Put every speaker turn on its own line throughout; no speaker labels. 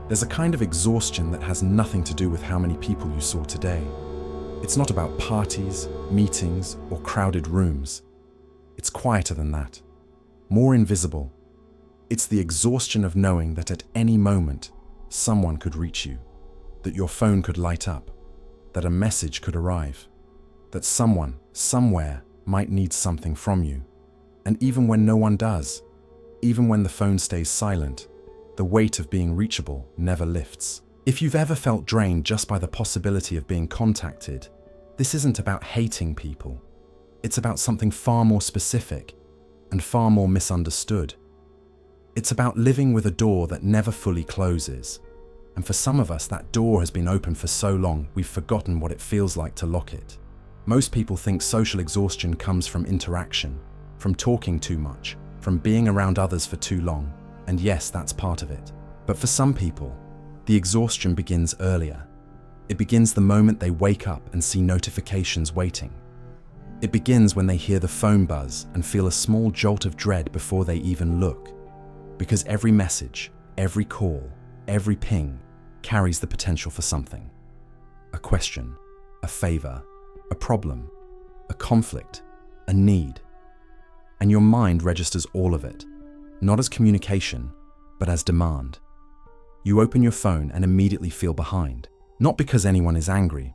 There's a kind of exhaustion that has nothing to do with how many people you saw today. It's not about parties, meetings, or crowded rooms. It's quieter than that, more invisible. It's the exhaustion of knowing that at any moment, someone could reach you, that your phone could light up, that a message could arrive, that someone, somewhere, might need something from you. And even when no one does, even when the phone stays silent, the weight of being reachable never lifts. If you've ever felt drained just by the possibility of being contacted, this isn't about hating people. It's about something far more specific and far more misunderstood. It's about living with a door that never fully closes. And for some of us, that door has been open for so long, we've forgotten what it feels like to lock it. Most people think social exhaustion comes from interaction, from talking too much, from being around others for too long. And yes, that's part of it. But for some people, the exhaustion begins earlier. It begins the moment they wake up and see notifications waiting. It begins when they hear the phone buzz and feel a small jolt of dread before they even look. Because every message, every call, every ping carries the potential for something. A question, a favor, a problem, a conflict, a need. And your mind registers all of it, not as communication, but as demand. You open your phone and immediately feel behind, not because anyone is angry,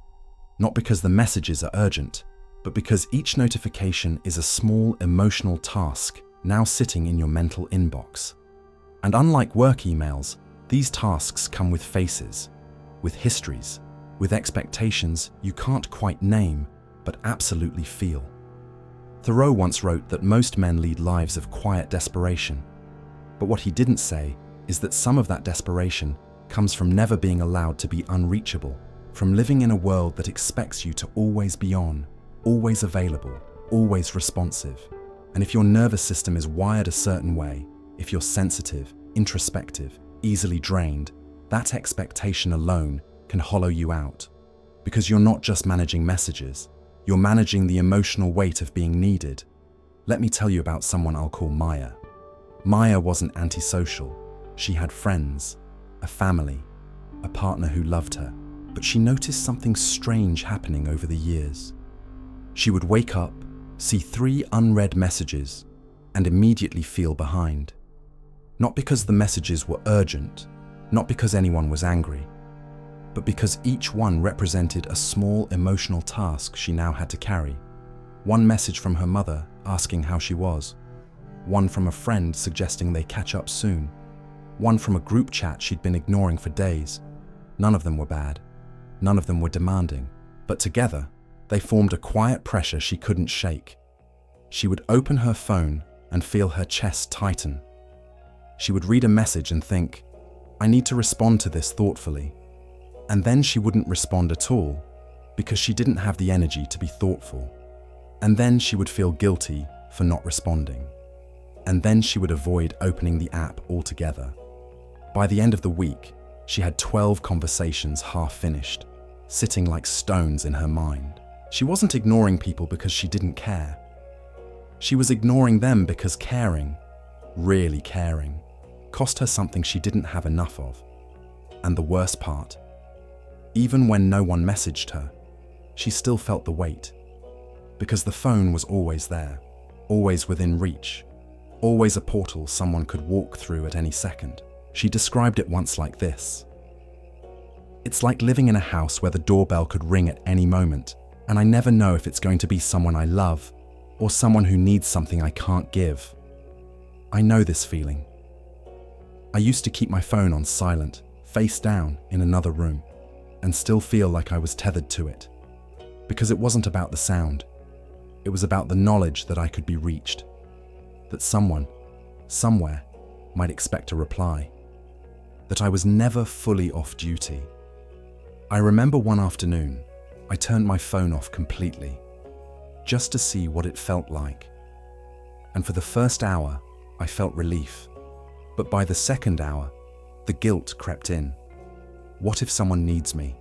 not because the messages are urgent, but because each notification is a small emotional task now sitting in your mental inbox. And unlike work emails, these tasks come with faces, with histories, with expectations you can't quite name, but absolutely feel. Thoreau once wrote that most men lead lives of quiet desperation. But what he didn't say is that some of that desperation comes from never being allowed to be unreachable, from living in a world that expects you to always be on, always available, always responsive. And if your nervous system is wired a certain way, if you're sensitive, introspective, easily drained, that expectation alone can hollow you out. Because you're not just managing messages, you're managing the emotional weight of being needed. Let me tell you about someone I'll call Maya. Maya wasn't antisocial. She had friends, a family, a partner who loved her. But she noticed something strange happening over the years. She would wake up, see 3 unread messages, and immediately feel behind. Not because the messages were urgent, not because anyone was angry, but because each one represented a small emotional task she now had to carry. One message from her mother asking how she was. One from a friend suggesting they catch up soon. One from a group chat she'd been ignoring for days. None of them were bad. None of them were demanding. But together, they formed a quiet pressure she couldn't shake. She would open her phone and feel her chest tighten. She would read a message and think, I need to respond to this thoughtfully. And then she wouldn't respond at all because she didn't have the energy to be thoughtful. And then she would feel guilty for not responding. And then she would avoid opening the app altogether. By the end of the week, she had 12 conversations half finished, sitting like stones in her mind. She wasn't ignoring people because she didn't care. She was ignoring them because caring, really caring, cost her something she didn't have enough of. And the worst part, even when no one messaged her, she still felt the weight. Because the phone was always there, always within reach, always a portal someone could walk through at any second. She described it once like this. It's like living in a house where the doorbell could ring at any moment, and I never know if it's going to be someone I love or someone who needs something I can't give. I know this feeling. I used to keep my phone on silent, face down in another room, and still feel like I was tethered to it. Because it wasn't about the sound. It was about the knowledge that I could be reached. That someone, somewhere, might expect a reply. That I was never fully off duty. I remember one afternoon, I turned my phone off completely, just to see what it felt like. And for the first hour, I felt relief. But by the second hour, the guilt crept in. What if someone needs me?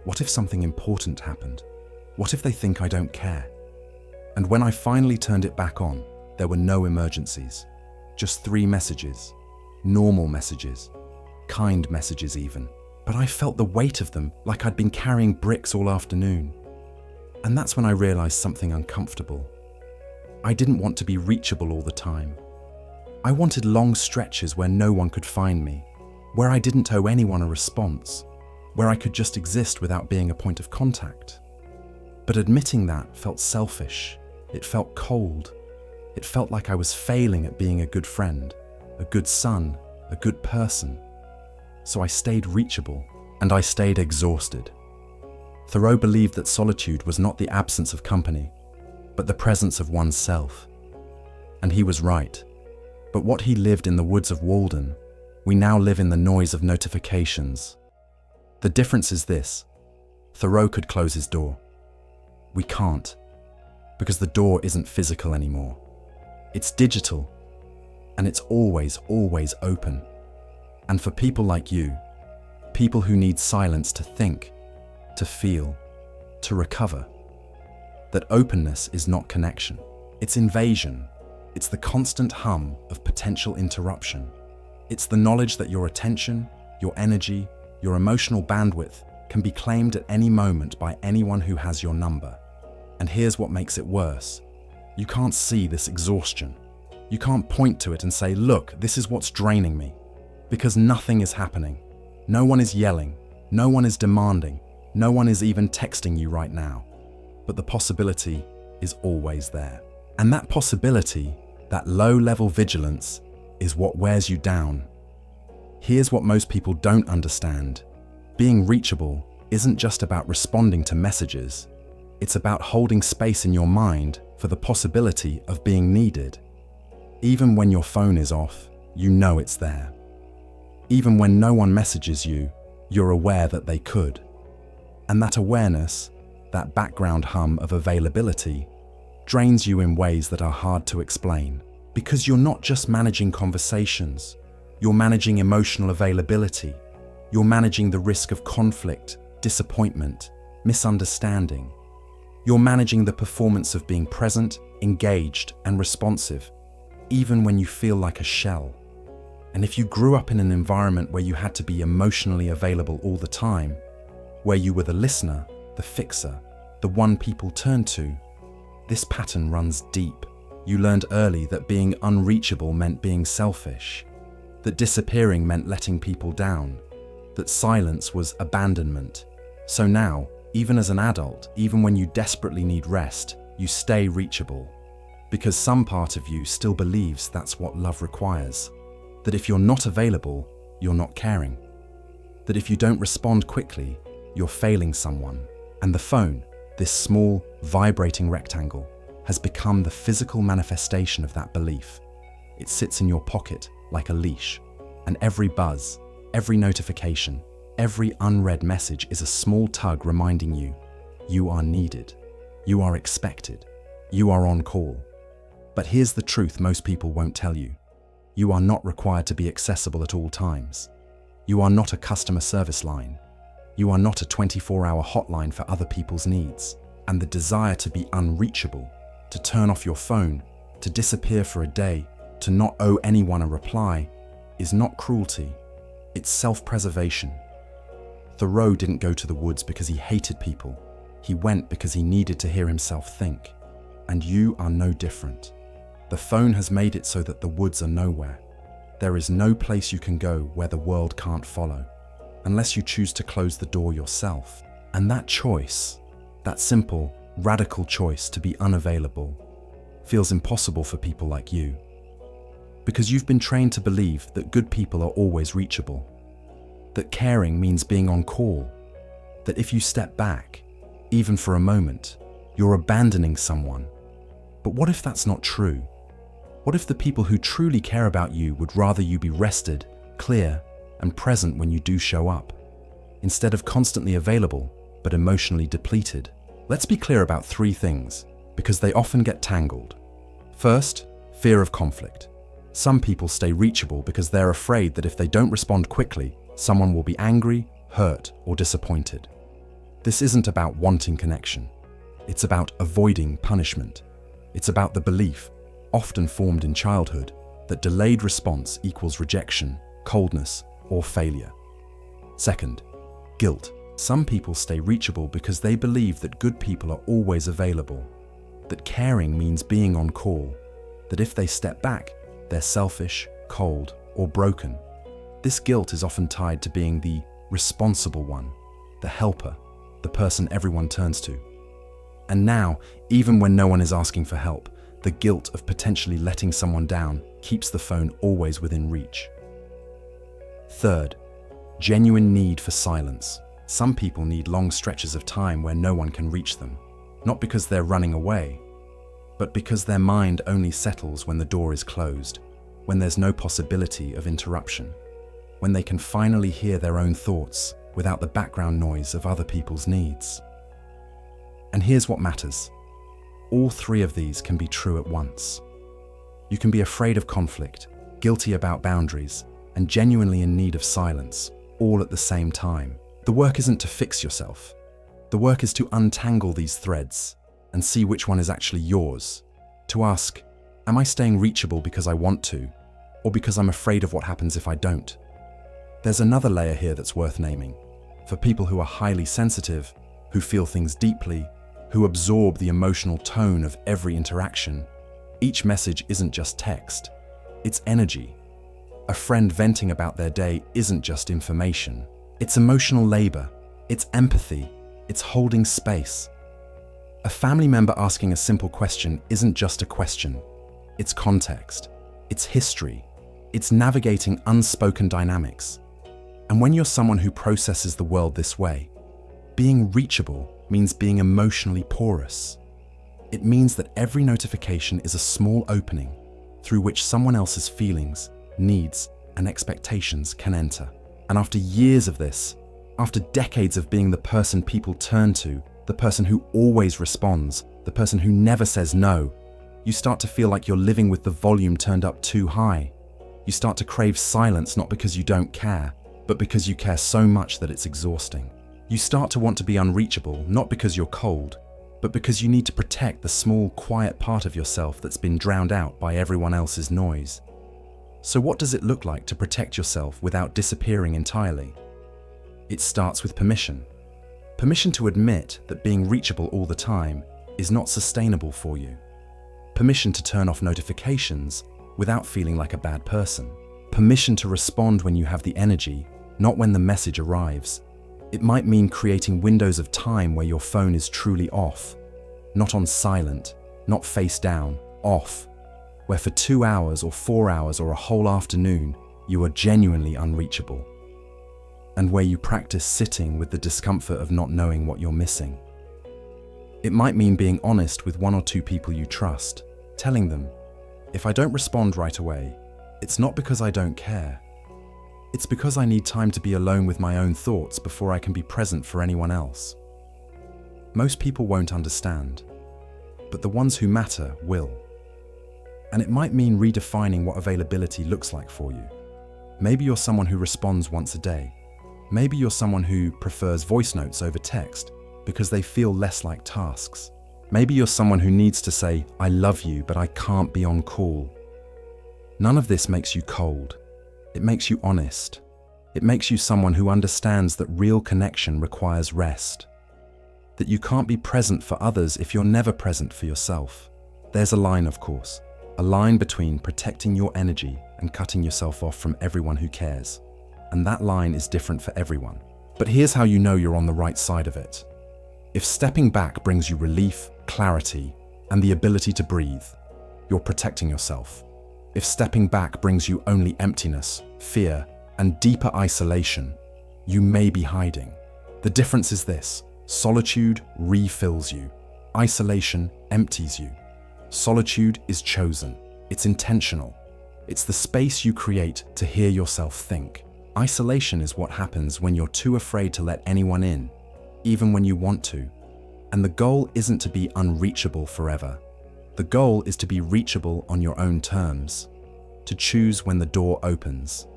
What if something important happened? What if they think I don't care? And when I finally turned it back on, there were no emergencies. Just 3 messages, normal messages. kind messages even. But I felt the weight of them like I'd been carrying bricks all afternoon. And that's when I realized something uncomfortable. I didn't want to be reachable all the time. I wanted long stretches where no one could find me, where I didn't owe anyone a response, where I could just exist without being a point of contact. But admitting that felt selfish. It felt cold. It felt like I was failing at being a good friend, a good son, a good person. So I stayed reachable, and I stayed exhausted. Thoreau believed that solitude was not the absence of company, but the presence of oneself. And he was right. But what he lived in the woods of Walden, we now live in the noise of notifications. The difference is this: Thoreau could close his door. We can't, because the door isn't physical anymore. It's digital, and it's always, always open. And for people like you, people who need silence to think, to feel, to recover, that openness is not connection. It's invasion. It's the constant hum of potential interruption. It's the knowledge that your attention, your energy, your emotional bandwidth can be claimed at any moment by anyone who has your number. And here's what makes it worse. You can't see this exhaustion. You can't point to it and say, look, this is what's draining me. Because nothing is happening. No one is yelling. No one is demanding. No one is even texting you right now. But the possibility is always there. And that possibility, that low-level vigilance, is what wears you down. Here's what most people don't understand. Being reachable isn't just about responding to messages. It's about holding space in your mind for the possibility of being needed. Even when your phone is off, you know it's there. Even when no one messages you, you're aware that they could. And that awareness, that background hum of availability, drains you in ways that are hard to explain. Because you're not just managing conversations, you're managing emotional availability. You're managing the risk of conflict, disappointment, misunderstanding. You're managing the performance of being present, engaged, and responsive, even when you feel like a shell. And if you grew up in an environment where you had to be emotionally available all the time, where you were the listener, the fixer, the one people turned to, this pattern runs deep. You learned early that being unreachable meant being selfish, that disappearing meant letting people down, that silence was abandonment. So now, even as an adult, even when you desperately need rest, you stay reachable. Because some part of you still believes that's what love requires. That if you're not available, you're not caring. That if you don't respond quickly, you're failing someone. And the phone, this small, vibrating rectangle, has become the physical manifestation of that belief. It sits in your pocket like a leash, and every buzz, every notification, every unread message is a small tug reminding you, you are needed, you are expected, you are on call. But here's the truth most people won't tell you. You are not required to be accessible at all times. You are not a customer service line. You are not a 24-hour hotline for other people's needs. And the desire to be unreachable, to turn off your phone, to disappear for a day, to not owe anyone a reply, is not cruelty. It's self-preservation. Thoreau didn't go to the woods because he hated people. He went because he needed to hear himself think. And you are no different. The phone has made it so that the woods are nowhere. There is no place you can go where the world can't follow, unless you choose to close the door yourself. And that choice, that simple, radical choice to be unavailable, feels impossible for people like you. Because you've been trained to believe that good people are always reachable, that caring means being on call, that if you step back, even for a moment, you're abandoning someone. But what if that's not true? What if the people who truly care about you would rather you be rested, clear, and present when you do show up, instead of constantly available but emotionally depleted? Let's be clear about three things, because they often get tangled. First, fear of conflict. Some people stay reachable because they're afraid that if they don't respond quickly, someone will be angry, hurt, or disappointed. This isn't about wanting connection. It's about avoiding punishment. It's about the belief, often formed in childhood, that delayed response equals rejection, coldness, or failure. Second, guilt. Some people stay reachable because they believe that good people are always available, that caring means being on call, that if they step back, they're selfish, cold, or broken. This guilt is often tied to being the responsible one, the helper, the person everyone turns to. And now, even when no one is asking for help, the guilt of potentially letting someone down keeps the phone always within reach. Third, genuine need for silence. Some people need long stretches of time where no one can reach them, not because they're running away, but because their mind only settles when the door is closed, when there's no possibility of interruption, when they can finally hear their own thoughts without the background noise of other people's needs. And here's what matters. All three of these can be true at once. You can be afraid of conflict, guilty about boundaries, and genuinely in need of silence, all at the same time. The work isn't to fix yourself. The work is to untangle these threads and see which one is actually yours. To ask, am I staying reachable because I want to, or because I'm afraid of what happens if I don't? There's another layer here that's worth naming. For people who are highly sensitive, who feel things deeply, who absorb the emotional tone of every interaction, each message isn't just text, it's energy. A friend venting about their day isn't just information. It's emotional labor, it's empathy, it's holding space. A family member asking a simple question isn't just a question. It's context, it's history, it's navigating unspoken dynamics. And when you're someone who processes the world this way, being reachable means being emotionally porous. It means that every notification is a small opening through which someone else's feelings, needs, and expectations can enter. And after years of this, after decades of being the person people turn to, the person who always responds, the person who never says no, you start to feel like you're living with the volume turned up too high. You start to crave silence not because you don't care, but because you care so much that it's exhausting. You start to want to be unreachable not because you're cold, but because you need to protect the small, quiet part of yourself that's been drowned out by everyone else's noise. So what does it look like to protect yourself without disappearing entirely? It starts with permission. Permission to admit that being reachable all the time is not sustainable for you. Permission to turn off notifications without feeling like a bad person. Permission to respond when you have the energy, not when the message arrives. It might mean creating windows of time where your phone is truly off, not on silent, not face down, off, where for 2 hours or 4 hours or a whole afternoon, you are genuinely unreachable, and where you practice sitting with the discomfort of not knowing what you're missing. It might mean being honest with 1 or 2 people you trust, telling them, if I don't respond right away, it's not because I don't care. It's because I need time to be alone with my own thoughts before I can be present for anyone else. Most people won't understand, but the ones who matter will. And it might mean redefining what availability looks like for you. Maybe you're someone who responds once a day. Maybe you're someone who prefers voice notes over text because they feel less like tasks. Maybe you're someone who needs to say, I love you, but I can't be on call. None of this makes you cold. It makes you honest. It makes you someone who understands that real connection requires rest. That you can't be present for others if you're never present for yourself. There's a line, of course. A line between protecting your energy and cutting yourself off from everyone who cares. And that line is different for everyone. But here's how you know you're on the right side of it. If stepping back brings you relief, clarity, and the ability to breathe, you're protecting yourself. If stepping back brings you only emptiness, fear, and deeper isolation, you may be hiding. The difference is this: solitude refills you. Isolation empties you. Solitude is chosen. It's intentional. It's the space you create to hear yourself think. Isolation is what happens when you're too afraid to let anyone in, even when you want to. And the goal isn't to be unreachable forever. The goal is to be reachable on your own terms, to choose when the door opens,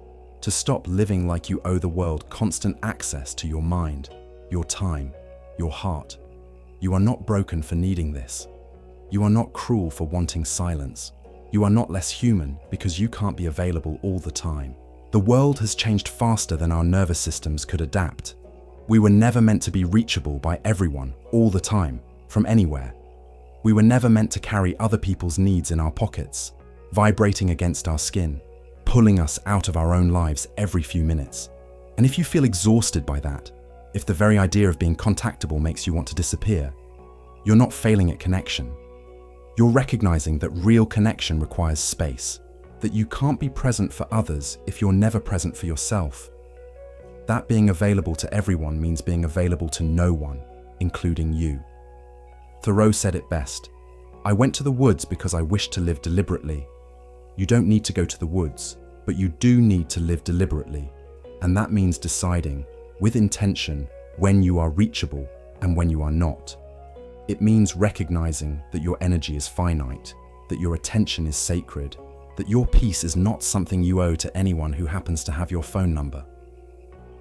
to stop living like you owe the world constant access to your mind, your time, your heart. You are not broken for needing this. You are not cruel for wanting silence. You are not less human because you can't be available all the time. The world has changed faster than our nervous systems could adapt. We were never meant to be reachable by everyone, all the time, from anywhere. We were never meant to carry other people's needs in our pockets, vibrating against our skin, pulling us out of our own lives every few minutes. And if you feel exhausted by that, if the very idea of being contactable makes you want to disappear, you're not failing at connection. You're recognizing that real connection requires space, that you can't be present for others if you're never present for yourself. That being available to everyone means being available to no one, including you. Thoreau said it best, "I went to the woods because I wished to live deliberately." You don't need to go to the woods, but you do need to live deliberately. And that means deciding, with intention, when you are reachable and when you are not. It means recognizing that your energy is finite, that your attention is sacred, that your peace is not something you owe to anyone who happens to have your phone number.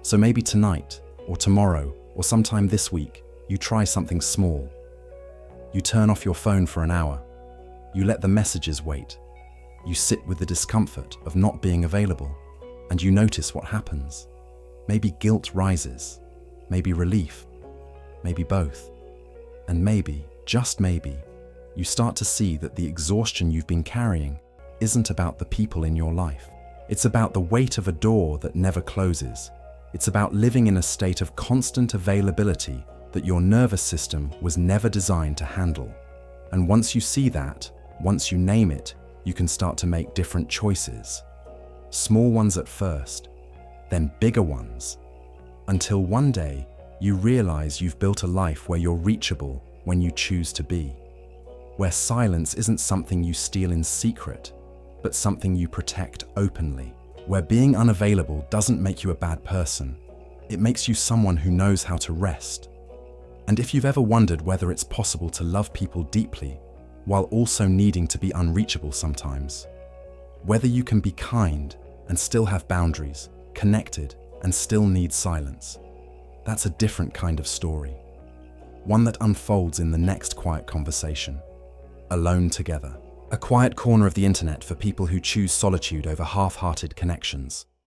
So maybe tonight, or tomorrow, or sometime this week, you try something small. You turn off your phone for an hour. You let the messages wait. You sit with the discomfort of not being available, and you notice what happens. Maybe guilt rises, maybe relief, maybe both. And maybe, just maybe, you start to see that the exhaustion you've been carrying isn't about the people in your life. It's about the weight of a door that never closes. It's about living in a state of constant availability that your nervous system was never designed to handle. And once you see that, once you name it, you can start to make different choices. Small ones at first, then bigger ones, until one day you realize you've built a life where you're reachable when you choose to be, where silence isn't something you steal in secret, but something you protect openly, where being unavailable doesn't make you a bad person, it makes you someone who knows how to rest. And if you've ever wondered whether it's possible to love people deeply while also needing to be unreachable sometimes, whether you can be kind and still have boundaries, connected and still need silence, that's a different kind of story. One that unfolds in the next quiet conversation, Alone Together. A quiet corner of the internet for people who choose solitude over half-hearted connections.